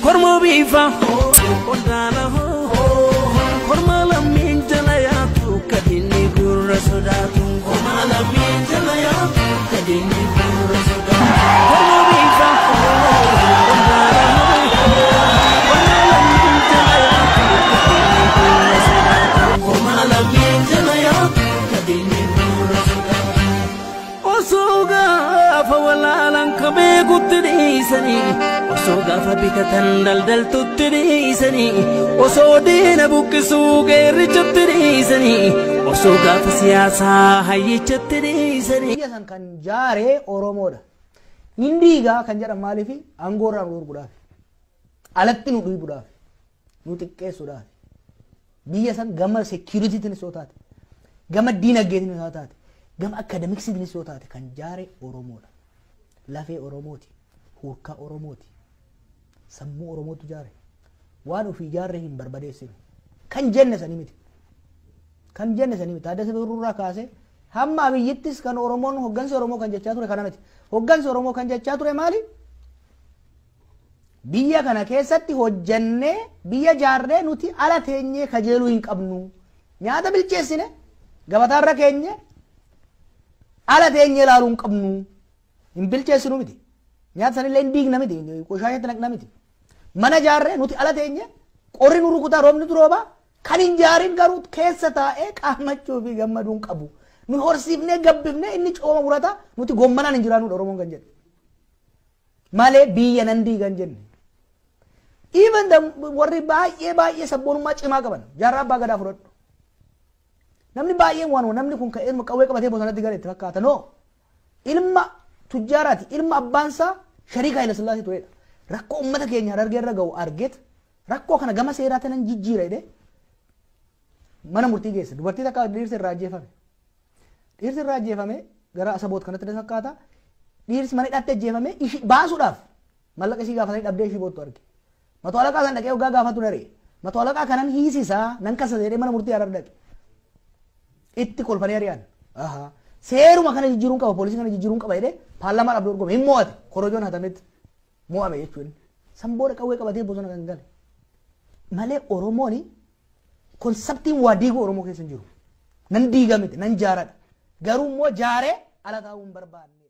kormo bifa ondana ho korma la minjala ya tu kadini gurra sodatu korma la minjala ya kadini gurra sodatu kormo bifa ondana ho korma la minjala ya tu kadini gurra sodatu korma la minjala ya kadini gurra sodatu osoga fawala lan kabe gutdisani osoga fabikatan daldal tutdisani osodina bukisu gerichatdisani osoga siyasa hayichatdisani yasan kan jare oromoda indiga kan jara malifi angora gurguda alatti nu duibuda nu tikkesuda biyasan gama security tin sotate gama dinageti ni sotate gama academics ni sotate kan jare oromoda lafe oromoti hurka oromoti sammu oromotu jare waan ufi jare hin barbadeessin kan jenne sanimiti kan jenne sanimiti adda sabirra kaase hamma biyyittis kan oromon hoggansi oromo kan jechaa ture kanamiti hoggansi oromo kan jechaa ture maali biyya kana keessatti hojjanne biyya jaarree nuti ala teenye kajeelu hin qabnu nyaata bilcheessine gabatarra keenye ala teenye laalu hin qabnu hin bilcheessinu miti nyaata sanillee hin diigna miti qoshaashatti naqna miti mana jaarree nuti ala teenye qorri nu rukutaa roobni durooba kan hin jaarin garuu keessa taa'ee qaamachuu fi gammaduun qabu nu horsiifnee gabbifnee inni cooma murata nuti gommanaan hin jiraanudha oromoon kan jedhe malee biyya nan diigan jenne even warri baay'ee sabboonummaa cimaa qaban jaarraa abbaa gadaa fudhadhu namni baay'een waan namni kun ka'ee qawwee qabatee bosonatti galeetti fakkaata no ilma tujjaaraati ilma abbaansaa shariika Haile Sillaasee turedha rakkoo ummata keenya Harargee irra ga'u argeet rakkoo kana gama seeraa tanan jijjiira jedhee mana murtii geesse dubartii takka dhiirsi irraa ajjeefame gara Asaboot kanatti fakkaata dhiirsi mana hidhaatti ajjeefame ishi baasuudhaaf mallaqa ishii gaafatanii dhabdee ishii boottu arge matoo alaqaa san dhaqee waggaa gaafatu daree matoo alaqaa kanan hiisisaa nan kasa jedhee mana murtii Harar dhaqe itti kolfanii ari'an seeruma kana jijjiiruun qaba poolisii kana jijjiiruun qaba jedhee paarlaamaa dhabdee dorgome hin mo'ate korojoon hatametti mo'ame jechuun san booda qawwee qabatee bosona kan gale malee oromooni konseptiin waa diiguu oromoo keessa hin jiru nan diigamite nan jaaradha garuu immoo jaaree ala taa'uu hin barbaanne.